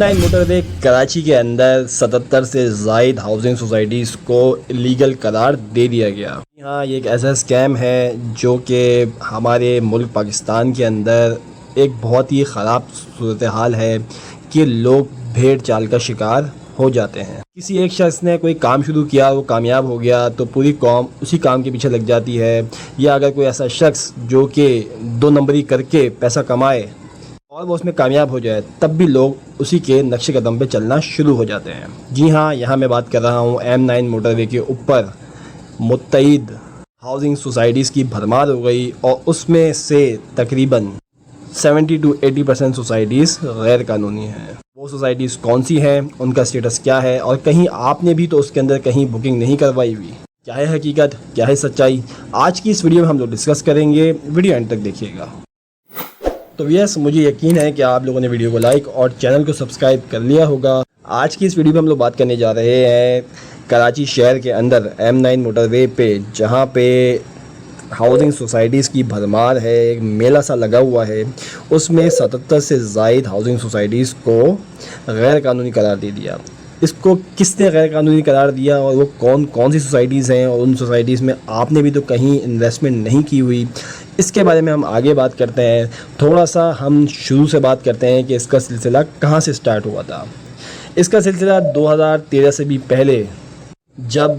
M9 motor وے کراچی کے اندر 77 سے زائد ہاؤسنگ سوسائٹیز کو لیگل قرار دے دیا گیا۔ ہاں، یہ ایک ایسا اسکیم ہے جو کہ ہمارے ملک پاکستان کے اندر ایک بہت ہی خراب صورتحال ہے کہ لوگ بھیڑ چال کا شکار ہو جاتے ہیں۔ کسی ایک شخص نے کوئی کام شروع کیا، وہ کامیاب ہو گیا تو پوری قوم اسی کام کے پیچھے لگ جاتی ہے، یا اگر کوئی ایسا شخص جو کہ 2 نمبری کر کے پیسہ کمائے اور وہ اس میں کامیاب ہو جائے تب بھی لوگ اسی کے نقش قدم پہ چلنا شروع ہو جاتے ہیں۔ جی ہاں، یہاں میں بات کر رہا ہوں M9 موٹر وے کے اوپر متعدد ہاؤسنگ سوسائٹیز کی بھرمار ہو گئی، اور اس میں سے تقریباً 70 to 80% سوسائٹیز غیر قانونی ہیں۔ وہ سوسائٹیز کون سی ہیں، ان کا اسٹیٹس کیا ہے، اور کہیں آپ نے بھی تو اس کے اندر کہیں بکنگ نہیں کروائی ہوئی؟ کیا ہے حقیقت، کیا ہے سچائی؟ آج کی اس ویڈیو میں ہم لوگ ڈسکس کریں گے، ویڈیو اینڈ تک دیکھیے گا۔ تو یس، مجھے یقین ہے کہ آپ لوگوں نے ویڈیو کو لائک اور چینل کو سبسکرائب کر لیا ہوگا۔ آج کی اس ویڈیو میں ہم لوگ بات کرنے جا رہے ہیں کراچی شہر کے اندر M9 موٹر وے پہ، جہاں پہ ہاؤسنگ سوسائٹیز کی بھرمار ہے، ایک میلہ سا لگا ہوا ہے، اس میں 77 سے زائد ہاؤسنگ سوسائٹیز کو غیر قانونی قرار دے دیا۔ اس کو کس نے غیر قانونی قرار دیا، اور وہ کون سی سوسائٹیز ہیں، اور ان سوسائٹیز میں آپ نے بھی تو کہیں انویسٹمنٹ نہیں کی ہوئی؟ اس کے بارے میں ہم آگے بات کرتے ہیں۔ تھوڑا سا ہم شروع سے بات کرتے ہیں کہ اس کا سلسلہ کہاں سے سٹارٹ ہوا تھا۔ اس کا سلسلہ 2013 سے بھی پہلے، جب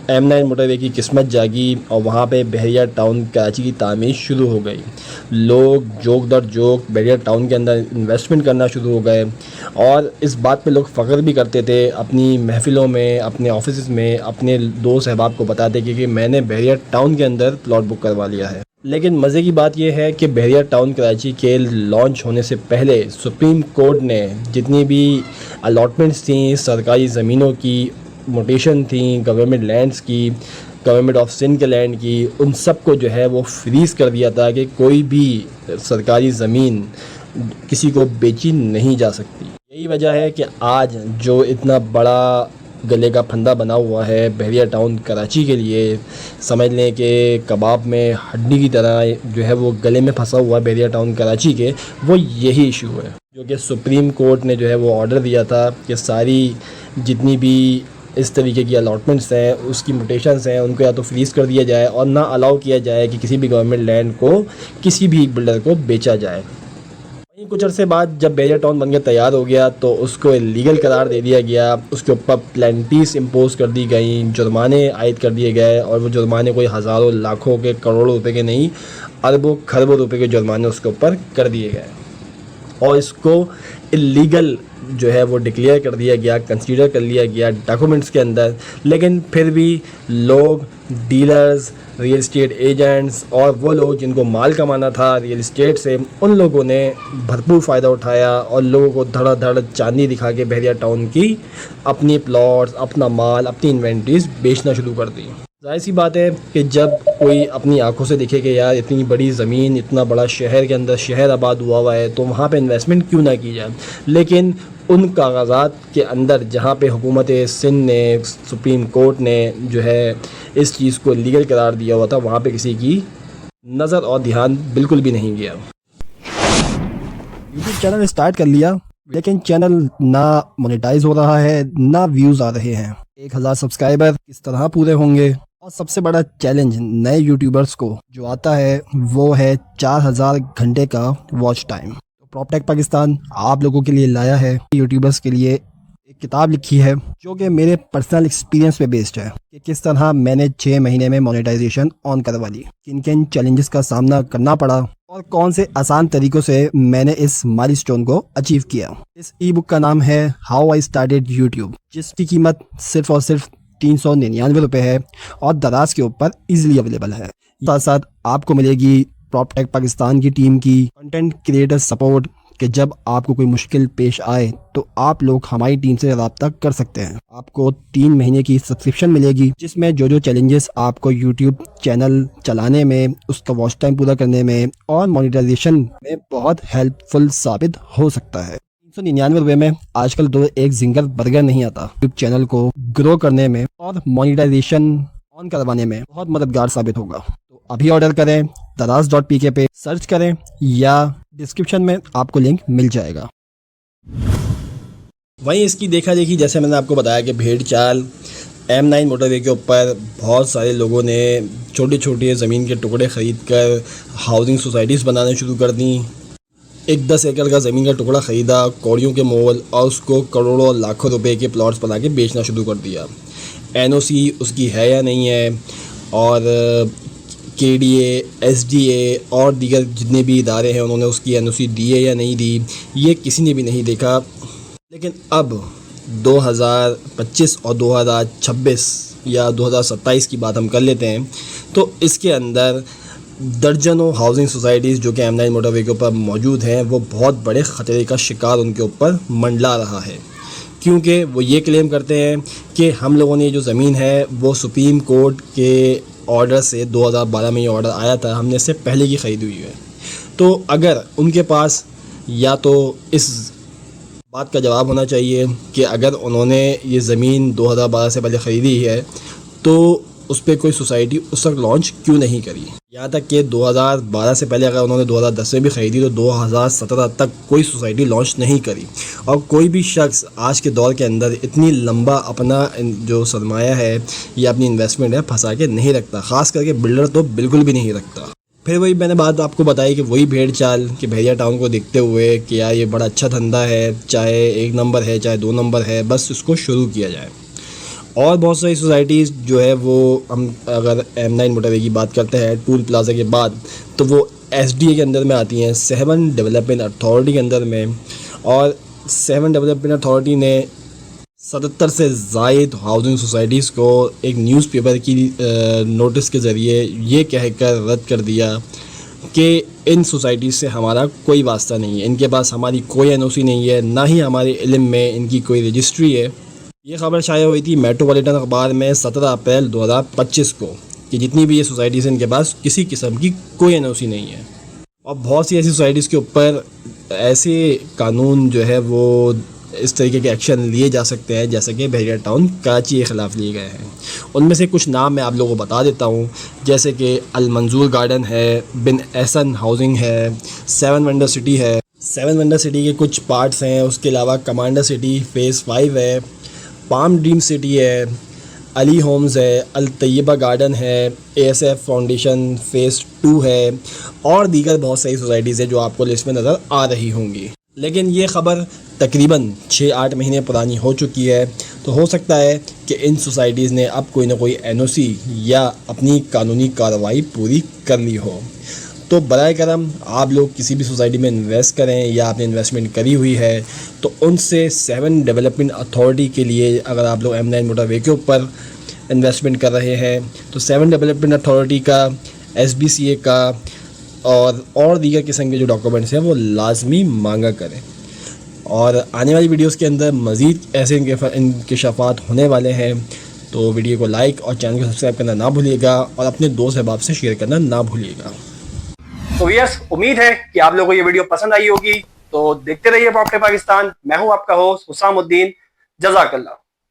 M9 موٹر وے کی قسمت جاگی اور وہاں پہ بحریہ ٹاؤن کراچی کی تعمیر شروع ہو گئی۔ لوگ جوک در جوک بحریہ ٹاؤن کے اندر انویسٹمنٹ کرنا شروع ہو گئے، اور اس بات پہ لوگ فخر بھی کرتے تھے، اپنی محفلوں میں، اپنے آفیسز میں، اپنے دوست احباب کو بتاتے کہ میں نے بحریہ ٹاؤن کے اندر پلاٹ بک کروا لیا ہے۔ لیکن مزے کی بات یہ ہے کہ بحریہ ٹاؤن کراچی کے لانچ ہونے سے پہلے سپریم کورٹ نے جتنی بھی الاٹمنٹس تھیں، سرکاری زمینوں کی موٹیشن تھیں، گورنمنٹ لینڈز کی، گورنمنٹ آف سندھ کے لینڈ کی، ان سب کو جو ہے وہ فریز کر دیا تھا کہ کوئی بھی سرکاری زمین کسی کو بیچی نہیں جا سکتی۔ یہی وجہ ہے کہ آج جو اتنا بڑا گلے کا پھندا بنا ہوا ہے بحریہ ٹاؤن کراچی کے لیے، سمجھ لیں کہ کباب میں ہڈی کی طرح جو ہے وہ گلے میں پھنسا ہوا ہے بحریہ ٹاؤن کراچی کے، وہ یہی ایشو ہے جو کہ سپریم کورٹ نے جو ہے وہ آرڈر دیا تھا کہ ساری جتنی بھی اس طریقے کی الاٹمنٹس ہیں، اس کی موٹیشنز ہیں، ان کو یا تو فریز کر دیا جائے اور نہ الاؤ کیا جائے کہ کسی بھی گورنمنٹ لینڈ کو کسی بھی بلڈر کو بیچا جائے۔ کچھ عرصے بعد جب بحریہ ٹاؤن بن کے تیار ہو گیا تو اس کو لیگل قرار دے دیا گیا، اس کے اوپر پلینٹیز امپوز کر دی گئیں، جرمانے عائد کر دیے گئے، اور وہ جرمانے کوئی ہزاروں لاکھوں کے، کروڑوں روپے کے نہیں، اربوں کھربوں روپے کے جرمانے اس کے اوپر کر دیے گئے، اور اس کو اللیگل جو ہے وہ ڈکلیئر کر دیا گیا، کنسیڈر کر لیا گیا ڈاکومنٹس کے اندر۔ لیکن پھر بھی لوگ، ڈیلرز، ریئل اسٹیٹ ایجنٹس اور وہ لوگ جن کو مال کمانا تھا ریئل اسٹیٹ سے، ان لوگوں نے بھرپور فائدہ اٹھایا اور لوگوں کو دھڑا دھڑ چاندی دکھا کے بحریہ ٹاؤن کی اپنی پلاٹس، اپنا مال، اپنی انوینٹریز بیچنا شروع کر دی۔ ظاہر سی بات ہے کہ جب کوئی اپنی آنکھوں سے دیکھے کہ یار اتنی بڑی زمین، اتنا بڑا شہر کے اندر شہر آباد ہوا ہے تو وہاں پہ انویسٹمنٹ کیوں نہ کی جائے۔ لیکن ان کاغذات کے اندر جہاں پہ حکومت سندھ نے، سپریم کورٹ نے جو ہے اس چیز کو لیگل قرار دیا ہوا تھا، وہاں پہ کسی کی نظر اور دھیان بالکل بھی نہیں گیا۔ یوٹیوب چینل اسٹارٹ کر لیا، لیکن چینل نہ مونیٹائز ہو رہا ہے، نہ ویوز آ رہے ہیں۔ 1000 سبسکرائبر کس طرح پورے ہوں گے؟ اور سب سے بڑا چیلنج نئے یوٹیوبرز کو جو آتا ہے وہ ہے 4000 گھنٹے کا واچ ٹائم۔ پراپ ٹیک پاکستان آپ لوگوں کے لیے لایا ہے، یوٹیوبرز کے لیے ایک کتاب لکھی ہے جو کہ میرے پرسنل ایکسپیرینس پہ بیسڈ ہے کہ کس طرح میں نے 6 مہینے میں مونیٹائزیشن آن کروا لی، کن کن چیلنجز کا سامنا کرنا پڑا، اور کون سے آسان طریقوں سے میں نے اس مائل سٹون کو اچیو کیا۔ اس ای بک کا نام ہے ہاؤ آئی اسٹارٹڈ یوٹیوب، جس کی قیمت صرف اور صرف 399 روپے ہے اور دراز کے اوپر ایزیلی اویلیبل ہے۔ ساتھ ساتھ آپ کو ملے گی پراپ ٹیک پاکستان کی ٹیم کی کنٹینٹ کریٹر سپورٹ، کہ جب آپ کو کوئی مشکل پیش آئے تو آپ لوگ ہماری ٹیم سے رابطہ کر سکتے ہیں۔ آپ کو 3 مہینے کی سبسکرپشن ملے گی، جس میں جو چیلنجز آپ کو یوٹیوب چینل چلانے میں، اس کا واچ ٹائم پورا کرنے میں اور مانیٹائزیشن میں بہت ہیلپ فل ثابت ہو سکتا ہے۔ 399 روپے میں آج کل ایک زنگر برگر نہیں آتا۔ یوٹیوب چینل کو گرو کرنے میں اور مانیٹائزیشن آن کروانے میں بہت مددگار ثابت ہوگا۔ تو ابھی آرڈر کریں، daraz.pk پہ سرچ کریں یا ڈسکرپشن میں آپ کو لنک مل جائے گا۔ وہیں اس کی دیکھا دیکھی جیسے میں نے آپ کو بتایا کہ بھیڑ چال M9 موٹر وے کے اوپر بہت سارے لوگوں نے چھوٹے چھوٹے زمین کے ٹکڑے خرید کر ہاؤسنگ سوسائٹیز بنانا شروع کر دیں. ایک 10 ایکڑ کا زمین کا ٹکڑا خریدا کوڑیوں کے مول اور اس کو کروڑوں لاکھوں روپے کے پلاٹس بنا کے بیچنا شروع کر دیا. NOC اس کی ہے یا نہیں ہے، اور KDA SDA اور دیگر جتنے بھی ادارے ہیں انہوں نے اس کی NOC دی ہے یا نہیں دی، یہ کسی نے بھی نہیں دیکھا. لیکن اب 2025 اور 2026 یا 2027 کی بات ہم کر لیتے ہیں، تو اس کے اندر درجنوں ہاؤسنگ سوسائٹیز جو کہ M9 موٹر وے کے اوپر موجود ہیں وہ بہت بڑے خطرے کا شکار ان کے اوپر منڈلا رہا ہے، کیونکہ وہ یہ کلیم کرتے ہیں کہ ہم لوگوں نے جو زمین ہے وہ سپریم کورٹ کے آرڈر سے 2012 میں یہ آرڈر آیا تھا، ہم نے اس سے پہلے کی خریدی ہوئی ہے. تو اگر ان کے پاس یا تو اس بات کا جواب ہونا چاہیے کہ اگر انہوں نے یہ زمین 2012 سے پہلے خریدی ہے تو اس پہ کوئی سوسائٹی اس وقت لانچ کیوں نہیں کری. یہاں تک کہ 2012 سے پہلے اگر انہوں نے 2010 میں بھی خریدی تو 2017 تک کوئی سوسائٹی لانچ نہیں کری. اور کوئی بھی شخص آج کے دور کے اندر اتنی لمبا اپنا جو سرمایہ ہے یا اپنی انویسٹمنٹ ہے پھنسا کے نہیں رکھتا، خاص کر کے بلڈر تو بالکل بھی نہیں رکھتا. پھر وہی میں نے بات آپ کو بتائی کہ وہی بھیڑ چال کہ بحیرہ ٹاؤن کو دیکھتے ہوئے کہ یار یہ بڑا اچھا دھندا ہے، چاہے 1 نمبر ہے چاہے 2 نمبر ہے، بس اس کو شروع کیا جائے. اور بہت ساری سوسائٹیز جو ہے وہ ہم اگر M9 موٹر وے کی بات کرتے ہیں ٹول پلازا کے بعد تو وہ SDA کے اندر میں آتی ہیں، 7 ڈیولپمنٹ اتھارٹی کے اندر میں. اور 7 ڈیولپمنٹ اتھارٹی نے 77 سے زائد ہاؤسنگ سوسائٹیز کو ایک نیوز پیپر کی نوٹس کے ذریعے یہ کہہ کر رد کر دیا کہ ان سوسائٹیز سے ہمارا کوئی واسطہ نہیں ہے، ان کے پاس ہماری کوئی NOC نہیں ہے، نہ ہی ہمارے علم میں ان کی کوئی رجسٹری ہے. یہ خبر شائع ہوئی تھی میٹروپولیٹن اخبار میں 17 اپریل 2025 کو کہ جتنی بھی یہ سوسائٹیز ہیں ان کے پاس کسی قسم کی کوئی NOC نہیں ہے. اور بہت سی ایسی سوسائٹیز کے اوپر ایسے قانون جو ہے وہ اس طریقے کے ایکشن لیے جا سکتے ہیں جیسے کہ بحیرہ ٹاؤن کراچی کے خلاف لیے گئے ہیں. ان میں سے کچھ نام میں آپ لوگوں کو بتا دیتا ہوں، جیسے کہ المنظور گارڈن ہے، بن احسن ہاؤسنگ ہے، 7 ونڈر سٹی ہے. 7 ونڈر سٹی کے کچھ پارٹس ہیں، اس کے علاوہ کمانڈر سٹی فیز 5 ہے، پام ڈریم سٹی ہے، علی ہومز ہے، الطیبہ گارڈن ہے، ASF فاؤنڈیشن فیز 2 ہے، اور دیگر بہت ساری سوسائٹیز ہیں جو آپ کو لسٹ میں نظر آ رہی ہوں گی. لیکن یہ خبر تقریباً 6-8 مہینے پرانی ہو چکی ہے، تو ہو سکتا ہے کہ ان سوسائٹیز نے اب کوئی نہ کوئی NOC یا اپنی قانونی کارروائی پوری کر لی ہو. تو برائے کرم آپ لوگ کسی بھی سوسائٹی میں انویسٹ کریں یا آپ نے انویسٹمنٹ کری ہوئی ہے تو ان سے 7 ڈیولپمنٹ اتھارٹی کے لیے اگر آپ لوگ M9 موٹر وے کے اوپر انویسٹمنٹ کر رہے ہیں تو 7 ڈیولپمنٹ اتھارٹی کا، SBCA کا اور دیگر قسم کے جو ڈاکومنٹس ہیں وہ لازمی مانگا کریں. اور آنے والی ویڈیوز کے اندر مزید ایسے انکشافات ہونے والے ہیں، تو ویڈیو کو لائک اور چینل کو سبسکرائب کرنا نہ بھولیے گا اور اپنے دوست احباب سے شیئر کرنا نہ بھولیے گا. تو یس، امید ہے کہ آپ لوگوں کو یہ ویڈیو پسند آئی ہوگی. تو دیکھتے رہیے پراپرٹی پاکستان. میں ہوں آپ کا ہوسٹ حسام الدین. جزاک اللہ.